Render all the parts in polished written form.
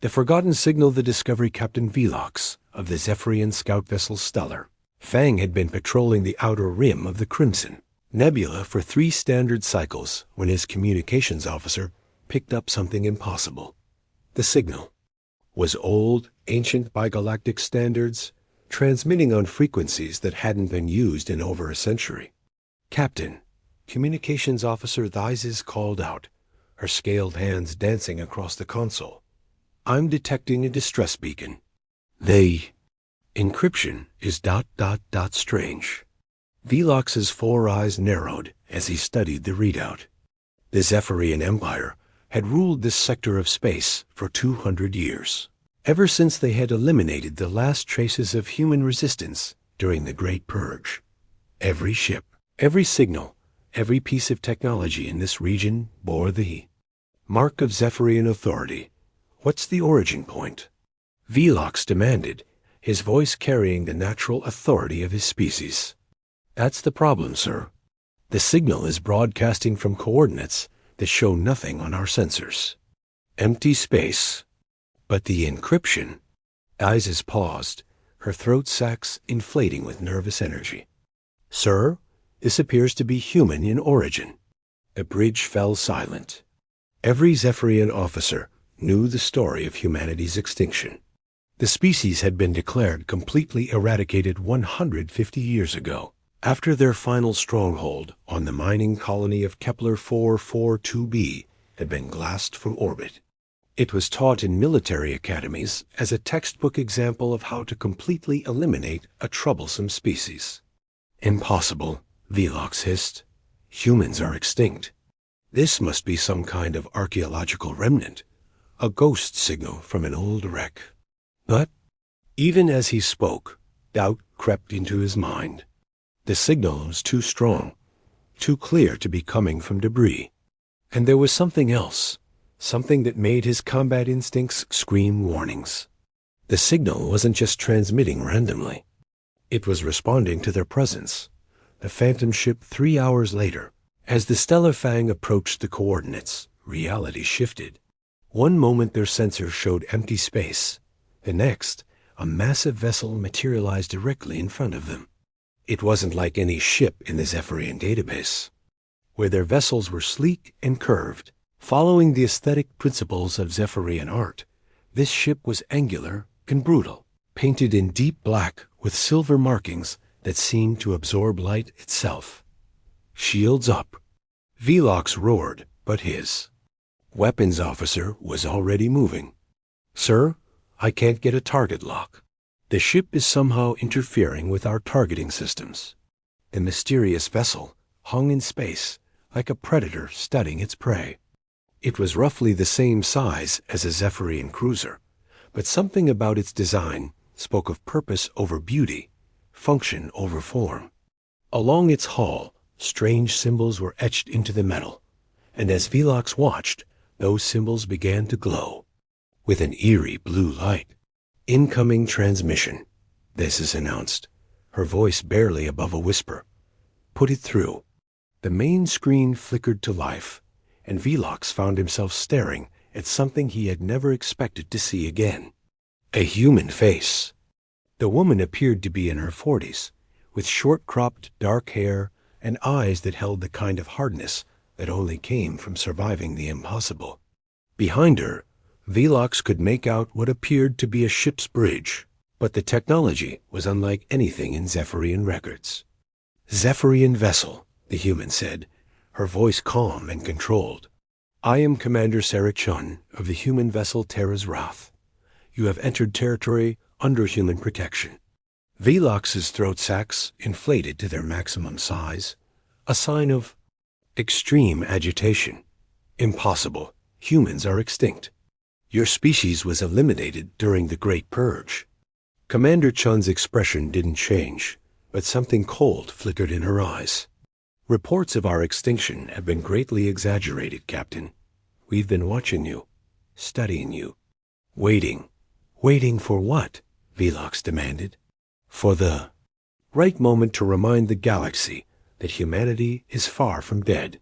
The forgotten signal the discovery Captain Velox of the Zephyrian scout vessel Stellar. Fang had been patrolling the outer rim of the Crimson Nebula for 3 standard cycles when his communications officer picked up something impossible. The signal was old, ancient by galactic standards, transmitting on frequencies that hadn't been used in over a century. "Captain," communications officer Thizes called out, her scaled hands dancing across the console. "I'm detecting a distress beacon. Encryption is ... strange." Velox's 4 eyes narrowed as he studied the readout. The Zephyrian Empire had ruled this sector of space for 200 years, ever since they had eliminated the last traces of human resistance during the Great Purge. Every ship, every signal, every piece of technology in this region bore the mark of Zephyrian authority. "What's the origin point?" Velox demanded, his voice carrying the natural authority of his species. "That's the problem, sir. The signal is broadcasting from coordinates that show nothing on our sensors. Empty space. But the encryption..." Isis paused, her throat sacs inflating with nervous energy. "Sir, this appears to be human in origin." The bridge fell silent. Every Zephyrian officer knew the story of humanity's extinction. The species had been declared completely eradicated 150 years ago, after their final stronghold on the mining colony of Kepler 442b had been glassed from orbit. It was taught in military academies as a textbook example of how to completely eliminate a troublesome species. "Impossible," Velox hissed. "Humans are extinct. This must be some kind of archaeological remnant, a ghost signal from an old wreck." But even as he spoke, doubt crept into his mind. The signal was too strong, too clear to be coming from debris. And there was something else, something that made his combat instincts scream warnings. The signal wasn't just transmitting randomly. It was responding to their presence, the Phantom ship 3 hours later. As the Stellar Fang approached the coordinates, reality shifted. One moment their sensors showed empty space. The next, a massive vessel materialized directly in front of them. It wasn't like any ship in the Zephyrian database, where their vessels were sleek and curved. Following the aesthetic principles of Zephyrian art, this ship was angular and brutal, painted in deep black with silver markings that seemed to absorb light itself. "Shields up!" Velox roared, but his weapons officer was already moving. "Sir, I can't get a target lock. The ship is somehow interfering with our targeting systems." The mysterious vessel hung in space like a predator studying its prey. It was roughly the same size as a Zephyrian cruiser, but something about its design spoke of purpose over beauty, function over form. Along its hull, strange symbols were etched into the metal, and as Velox watched, those symbols began to glow with an eerie blue light. "Incoming transmission," this is announced, her voice barely above a whisper. "Put it through." The main screen flickered to life, and Velox found himself staring at something he had never expected to see again. A human face. The woman appeared to be in her 40s, with short-cropped dark hair and eyes that held the kind of hardness that only came from surviving the impossible. Behind her, Velox could make out what appeared to be a ship's bridge, but the technology was unlike anything in Zephyrian records. "Zephyrian vessel," the human said, her voice calm and controlled. "I am Commander Sarah Chun of the human vessel Terra's Wrath. You have entered territory under human protection." Velox's throat sacs inflated to their maximum size, a sign of extreme agitation. "Impossible. Humans are extinct. Your species was eliminated during the Great Purge." Commander Chun's expression didn't change, but something cold flickered in her eyes. "Reports of our extinction have been greatly exaggerated, Captain. We've been watching you, studying you, waiting." "Waiting for what?" Velox demanded. "For the right moment to remind the galaxy that humanity is far from dead."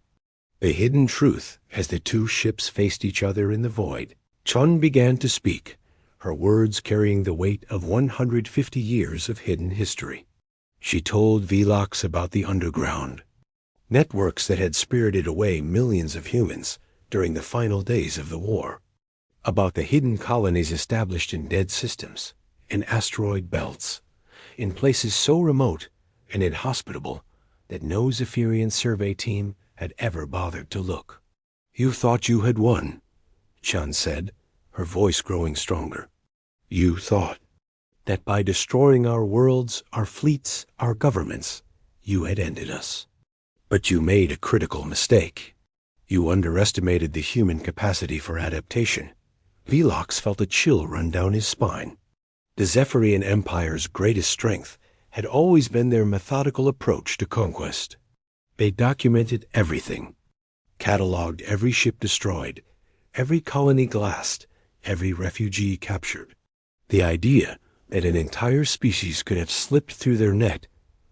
The hidden truth, as the two ships faced each other in the void, Chun began to speak, her words carrying the weight of 150 years of hidden history. She told Velox about the underground, networks that had spirited away millions of humans during the final days of the war, about the hidden colonies established in dead systems, in asteroid belts, in places so remote and inhospitable that no Zephyrian survey team had ever bothered to look. "You thought you had won," Chun said, her voice growing stronger. "You thought that by destroying our worlds, our fleets, our governments, you had ended us. But you made a critical mistake. You underestimated the human capacity for adaptation." Velox felt a chill run down his spine. The Zephyrian Empire's greatest strength had always been their methodical approach to conquest. They documented everything, cataloged every ship destroyed, every colony glassed, every refugee captured. The idea that an entire species could have slipped through their net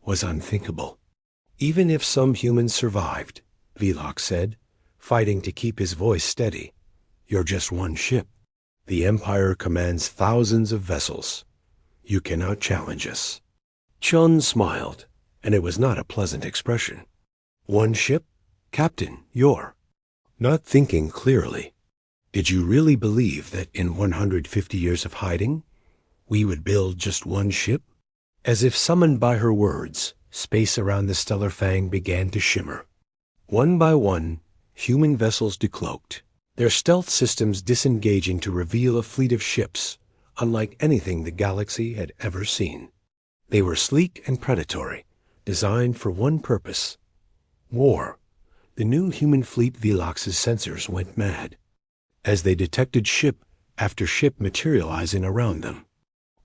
was unthinkable. "Even if some humans survived," Velox said, fighting to keep his voice steady, "you're just one ship. The Empire commands thousands of vessels. You cannot challenge us." Chun smiled, and it was not a pleasant expression. "One ship? Captain, you're not thinking clearly. Did you really believe that in 150 years of hiding, we would build just one ship?" As if summoned by her words, space around the stellar fang began to shimmer. One by one, human vessels decloaked, their stealth systems disengaging to reveal a fleet of ships unlike anything the galaxy had ever seen. They were sleek and predatory, designed for one purpose: war. The new human fleet Velox's sensors went mad as they detected ship after ship materializing around them.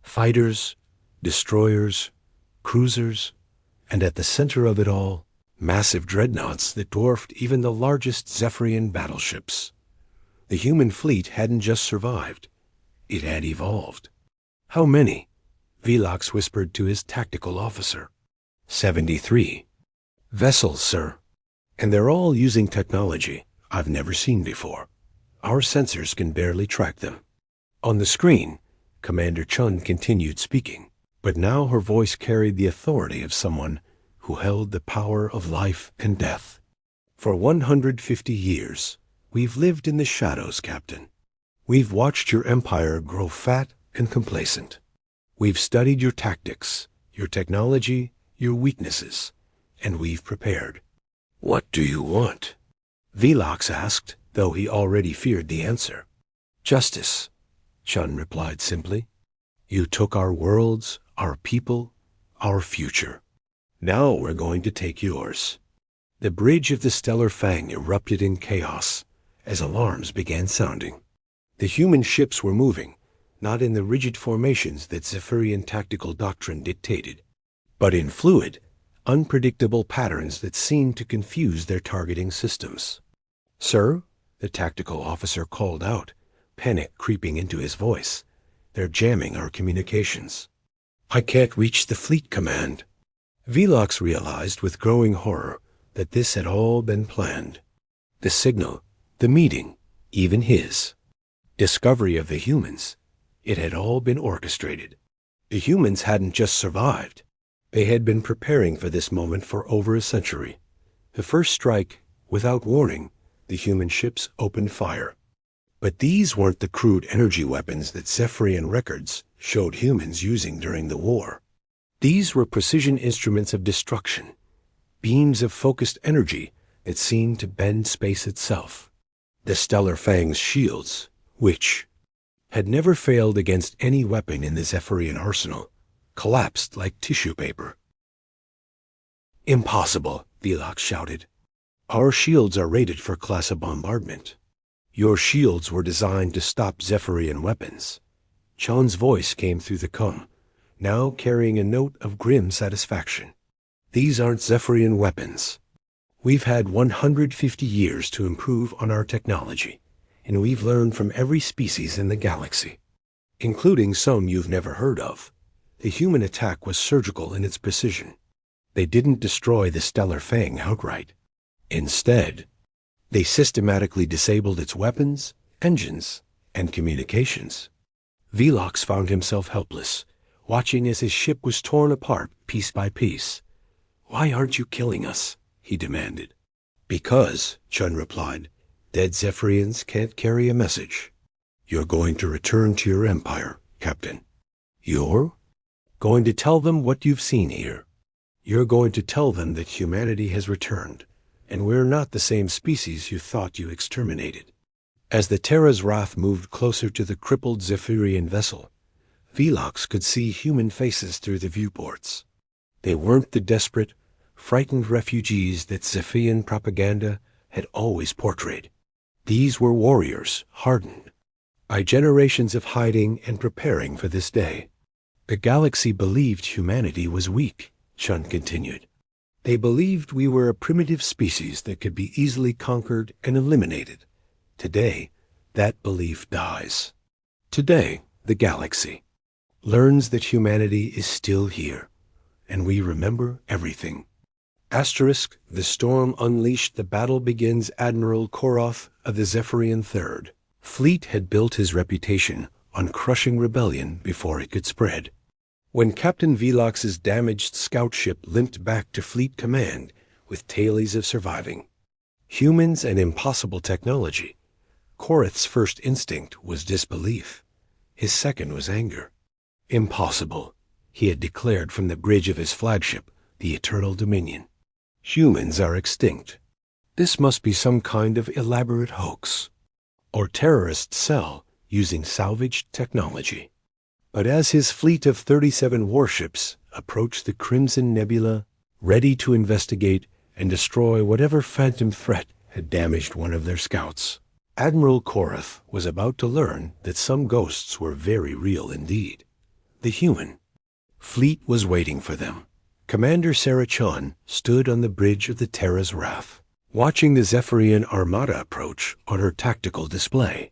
Fighters, destroyers, cruisers, and at the center of it all, massive dreadnoughts that dwarfed even the largest Zephyrian battleships. The human fleet hadn't just survived, it had evolved. "How many?" Velox whispered to his tactical officer. 73. "Vessels, sir. And they're all using technology I've never seen before. Our sensors can barely track them." On the screen, Commander Chun continued speaking, but now her voice carried the authority of someone who held the power of life and death. "For 150 years, we've lived in the shadows, Captain. We've watched your empire grow fat and complacent. We've studied your tactics, your technology, your weaknesses, and we've prepared." "What do you want?" Velox asked, though he already feared the answer. "Justice," Chun replied simply. "You took our worlds, our people, our future. Now we're going to take yours." The bridge of the stellar fang erupted in chaos as alarms began sounding. The human ships were moving, not in the rigid formations that Zephyrian tactical doctrine dictated, but in fluid, unpredictable patterns that seemed to confuse their targeting systems. "Sir," the tactical officer called out, panic creeping into his voice, "they're jamming our communications. I can't reach the fleet command." Velox realized with growing horror that this had all been planned. The signal, the meeting, even his discovery of the humans, it had all been orchestrated. The humans hadn't just survived. They had been preparing for this moment for over a century. The first strike, without warning, the human ships opened fire. But these weren't the crude energy weapons that Zephyrian records showed humans using during the war. These were precision instruments of destruction, beams of focused energy that seemed to bend space itself. The stellar fang's shields, which had never failed against any weapon in the Zephyrian arsenal, collapsed like tissue paper. "Impossible," Velox shouted. "Our shields are rated for class of bombardment. Your shields were designed to stop Zephyrian weapons." Chun's voice came through the cum, now carrying a note of grim satisfaction. "These aren't Zephyrian weapons. We've had 150 years to improve on our technology, and we've learned from every species in the galaxy, including some you've never heard of. The human attack was surgical in its precision. They didn't destroy the stellar fang outright. Instead, they systematically disabled its weapons, engines, and communications. Velox found himself helpless, watching as his ship was torn apart piece by piece. "Why aren't you killing us?" he demanded. "Because," Chun replied, "dead Zephyrians can't carry a message. You're going to return to your empire, Captain. You're going to tell them what you've seen here. You're going to tell them that humanity has returned, and we're not the same species you thought you exterminated." As the Terra's wrath moved closer to the crippled Zephyrian vessel, Velox could see human faces through the viewports. They weren't the desperate, frightened refugees that Zephyrian propaganda had always portrayed. These were warriors, hardened by generations of hiding and preparing for this day. "The galaxy believed humanity was weak," Chun continued. "They believed we were a primitive species that could be easily conquered and eliminated. Today, that belief dies. Today, the galaxy learns that humanity is still here, and we remember everything." Asterisk, the storm unleashed. The battle begins. Admiral Koroth of the Zephyrian Third Fleet had built his reputation on crushing rebellion before it could spread. When Captain Velox's damaged scout ship limped back to Fleet Command with tales of surviving humans and impossible technology, Koroth's first instinct was disbelief. His second was anger. "Impossible," he had declared from the bridge of his flagship, the Eternal Dominion. "Humans are extinct. This must be some kind of elaborate hoax, or terrorist cell using salvaged technology." But as his fleet of 37 warships approached the Crimson Nebula, ready to investigate and destroy whatever phantom threat had damaged one of their scouts, Admiral Koroth was about to learn that some ghosts were very real indeed. The human fleet was waiting for them. Commander Sarah Chun stood on the bridge of the Terra's Wrath, watching the Zephyrian Armada approach on her tactical display.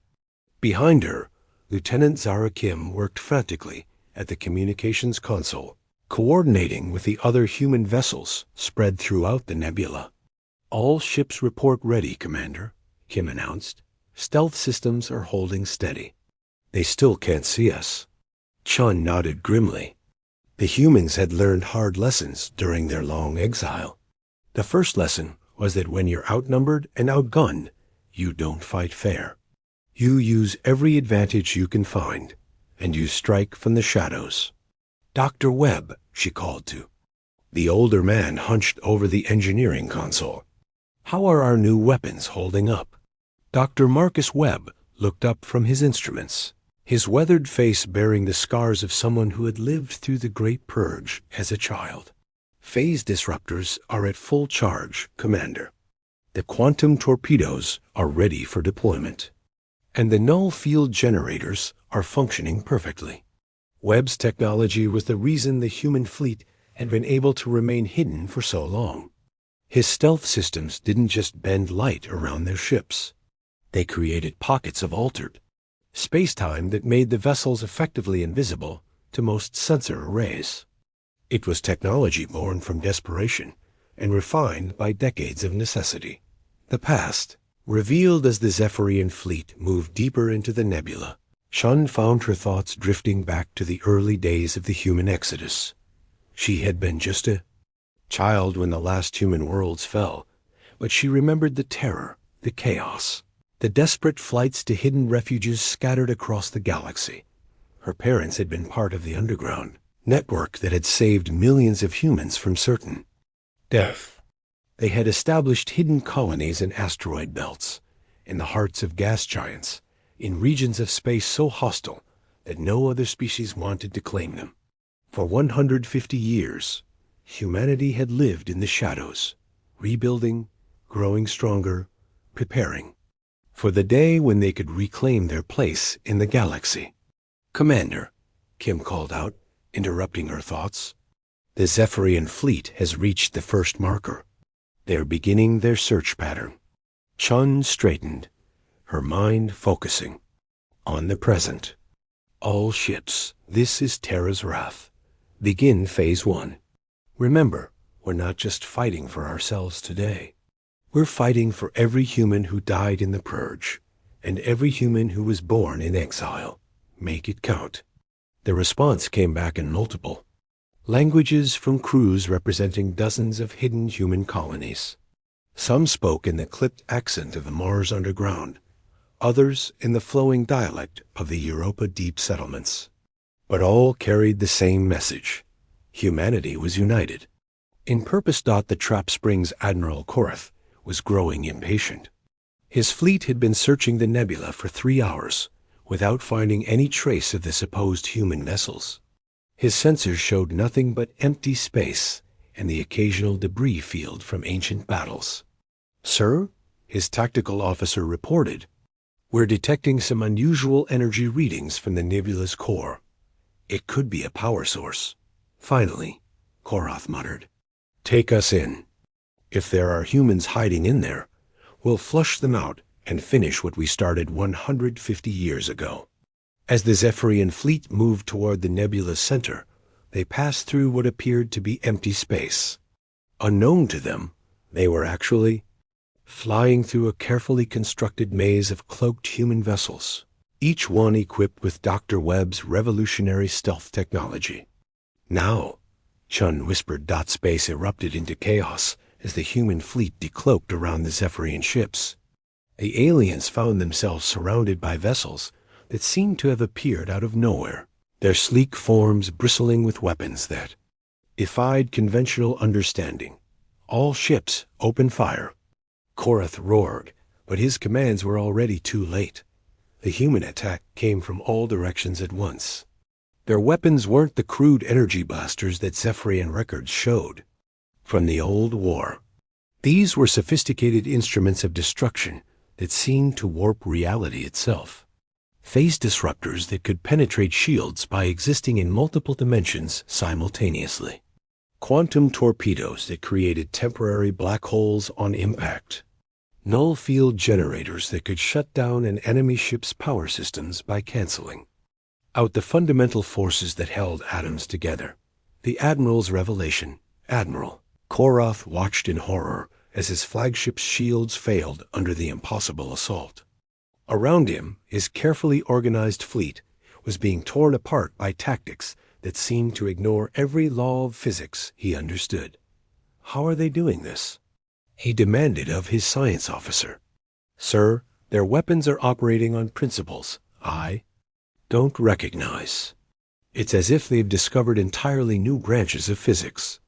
Behind her, Lieutenant Zara Kim worked frantically at the communications console, coordinating with the other human vessels spread throughout the nebula. "All ships report ready, Commander," Kim announced. "Stealth systems are holding steady." "They still can't see us." Chun nodded grimly. The humans had learned hard lessons during their long exile. The first lesson was that when you're outnumbered and outgunned, you don't fight fair. You use every advantage you can find, and you strike from the shadows. "Dr. Webb," she called to. The older man hunched over the engineering console. "How are our new weapons holding up?" Dr. Marcus Webb looked up from his instruments, his weathered face bearing the scars of someone who had lived through the Great Purge as a child. "Phase disruptors are at full charge, Commander. The quantum torpedoes are ready for deployment, and the null field generators are functioning perfectly." Webb's technology was the reason the human fleet had been able to remain hidden for so long. His stealth systems didn't just bend light around their ships. They created pockets of altered space-time that made the vessels effectively invisible to most sensor arrays. It was technology born from desperation and refined by decades of necessity. The past, revealed as the Zephyrian fleet moved deeper into the nebula, Chun found her thoughts drifting back to the early days of the human exodus. She had been just a child when the last human worlds fell, but she remembered the terror, the chaos, the desperate flights to hidden refuges scattered across the galaxy. Her parents had been part of the underground network that had saved millions of humans from certain death. They had established hidden colonies in asteroid belts, in the hearts of gas giants, in regions of space so hostile that no other species wanted to claim them. For 150 years, humanity had lived in the shadows, rebuilding, growing stronger, preparing for the day when they could reclaim their place in the galaxy. "Commander," Kim called out, interrupting her thoughts, "the Zephyrian fleet has reached the first marker. They're beginning their search pattern." Chun straightened, her mind focusing on the present. "All ships, this is Terra's Wrath. Begin Phase 1. Remember, we're not just fighting for ourselves today. We're fighting for every human who died in the Purge, and every human who was born in exile. Make it count. The response came back in multiple languages from crews representing dozens of hidden human colonies. Some spoke in the clipped accent of the Mars underground, others in the flowing dialect of the Europa deep settlements. But all carried the same message. Humanity was united. In Purpose. The Trap Springs Admiral Korath was growing impatient. His fleet had been searching the nebula for 3 hours without finding any trace of the supposed human vessels. His sensors showed nothing but empty space and the occasional debris field from ancient battles. "Sir," his tactical officer reported, "we're detecting some unusual energy readings from the nebula's core. It could be a power source." "Finally," Korath muttered. "Take us in. If there are humans hiding in there, we'll flush them out and finish what we started 150 years ago." As the Zephyrian fleet moved toward the nebula's center, they passed through what appeared to be empty space. Unknown to them, they were actually flying through a carefully constructed maze of cloaked human vessels, each one equipped with Dr. Webb's revolutionary stealth technology. "Now," Chun whispered. Space erupted into chaos as the human fleet decloaked around the Zephyrian ships. The aliens found themselves surrounded by vessels that seemed to have appeared out of nowhere, their sleek forms bristling with weapons that defied conventional understanding. "All ships, open fire." Korath roared, but his commands were already too late. The human attack came from all directions at once. Their weapons weren't the crude energy blasters that Zephyrian records showed from the old war. These were sophisticated instruments of destruction that seemed to warp reality itself. Phase disruptors that could penetrate shields by existing in multiple dimensions simultaneously. Quantum torpedoes that created temporary black holes on impact. Null field generators that could shut down an enemy ship's power systems by canceling out the fundamental forces that held atoms together. The Admiral's revelation. Admiral Korath watched in horror as his flagship's shields failed under the impossible assault. Around him, his carefully organized fleet was being torn apart by tactics that seemed to ignore every law of physics he understood. "How are they doing this?" he demanded of his science officer. "Sir, their weapons are operating on principles I don't recognize. It's as if they've discovered entirely new branches of physics.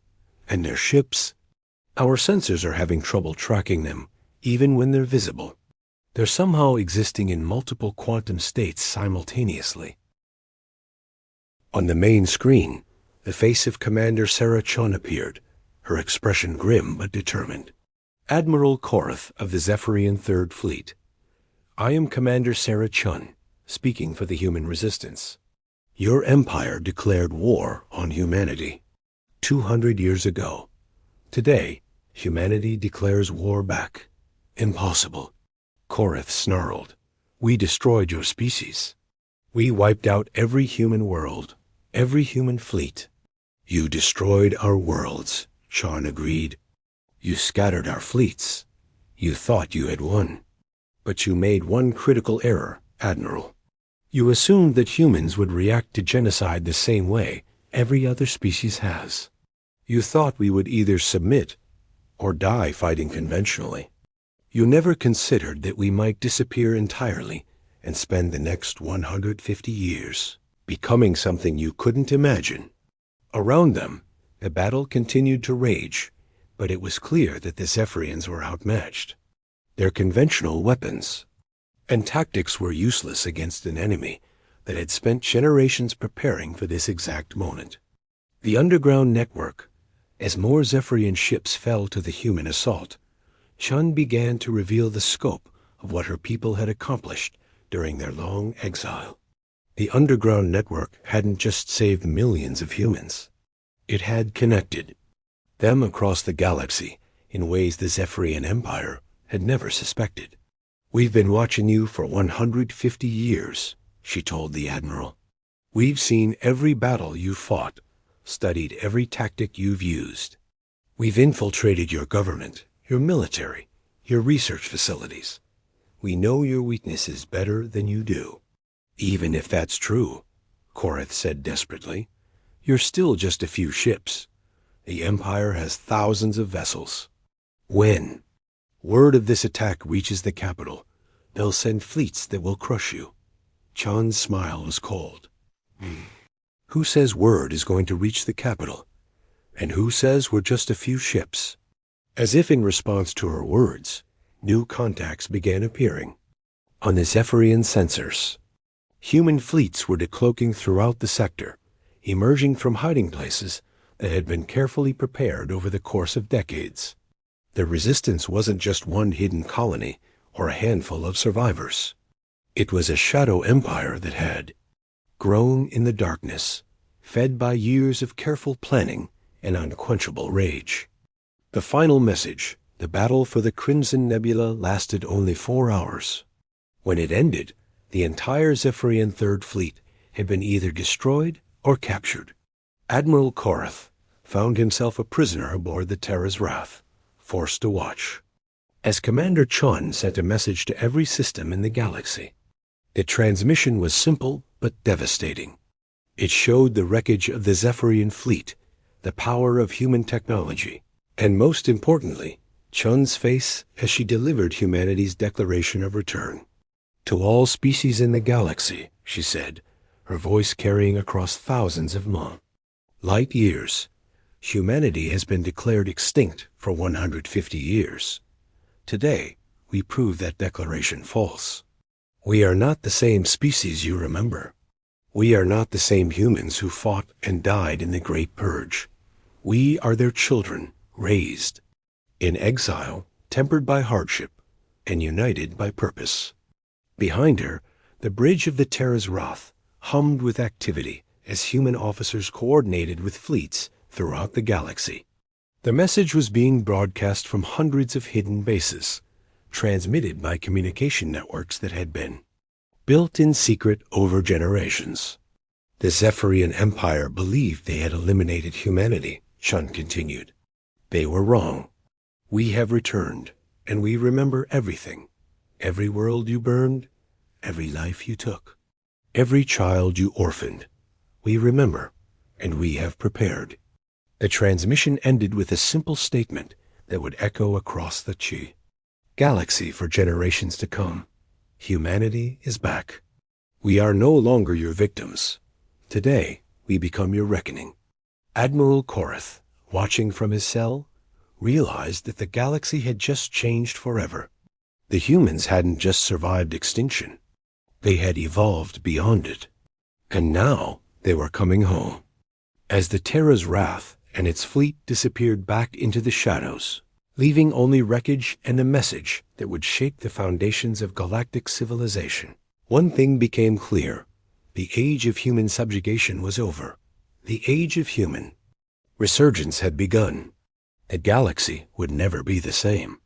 And their ships, our sensors are having trouble tracking them, even when they're visible. They're somehow existing in multiple quantum states simultaneously." On the main screen, the face of Commander Sarah Chun appeared, her expression grim but determined. "Admiral Korath of the Zephyrian Third Fleet. I am Commander Sarah Chun, speaking for the human resistance. Your empire declared war on humanity 200 years ago. Today, humanity declares war back. Impossible." Korath snarled. "We destroyed your species. We wiped out every human world, every human fleet." "You destroyed our worlds," Chun agreed. "You scattered our fleets. You thought you had won. But you made one critical error, Admiral. You assumed that humans would react to genocide the same way every other species has. You thought we would either submit or die fighting conventionally. You never considered that we might disappear entirely and spend the next 150 years becoming something you couldn't imagine." Around them, the battle continued to rage, but it was clear that the Zephyrians were outmatched. Their conventional weapons and tactics were useless against an enemy that had spent generations preparing for this exact moment. The underground network, as more Zephyrian ships fell to the human assault, Chun began to reveal the scope of what her people had accomplished during their long exile. The underground network hadn't just saved millions of humans. It had connected them across the galaxy in ways the Zephyrian Empire had never suspected. "We've been watching you for 150 years, she told the Admiral. "We've seen every battle you've fought, studied every tactic you've used. We've infiltrated your government, your military, your research facilities. We know your weaknesses better than you do. Even if that's true, Korath said desperately, you're still just a few ships. The Empire has thousands of vessels. When word of this attack reaches the capital, they'll send fleets that will crush you. Chan's smile was cold. Who says word is going to reach the capital? And who says we're just a few ships? As if in response to her words, new contacts began appearing. On the Zephyrian sensors, human fleets were decloaking throughout the sector, emerging from hiding places that had been carefully prepared over the course of decades. The resistance wasn't just one hidden colony or a handful of survivors. It was a shadow empire that had grown in the darkness, fed by years of careful planning and unquenchable rage. The final message, the battle for the Crimson Nebula, lasted only 4 hours. When it ended, the entire Zephyrian Third Fleet had been either destroyed or captured. Admiral Korath found himself a prisoner aboard the Terra's Wrath, forced to watch as Commander Chun sent a message to every system in the galaxy. The transmission was simple but devastating. It showed the wreckage of the Zephyrian fleet, the power of human technology, and most importantly, Chun's face as she delivered humanity's declaration of return. To all species in the galaxy, she said, her voice carrying across thousands of light years, humanity has been declared extinct for 150 years. Today, we prove that declaration false. We are not the same species you remember. We are not the same humans who fought and died in the Great Purge. We are their children, raised in exile, tempered by hardship, and united by purpose. Behind her, the bridge of the Terra's Wrath hummed with activity as human officers coordinated with fleets throughout the galaxy. The message was being broadcast from hundreds of hidden bases, transmitted by communication networks that had been built in secret over generations. The Zephyrian Empire believed they had eliminated humanity, Chun continued. They were wrong. We have returned, and we remember everything. Every world you burned, every life you took, every child you orphaned. We remember, and we have prepared. The transmission ended with a simple statement that would echo across the galaxy for generations to come. Humanity is back. We are no longer your victims. Today, we become your reckoning. Admiral Korath, watching from his cell, realized that the galaxy had just changed forever. The humans hadn't just survived extinction. They had evolved beyond it. And now they were coming home. As the Terra's Wrath and its fleet disappeared back into the shadows, leaving only wreckage and a message that would shake the foundations of galactic civilization, one thing became clear. The age of human subjugation was over. The age of human resurgence had begun. The galaxy would never be the same.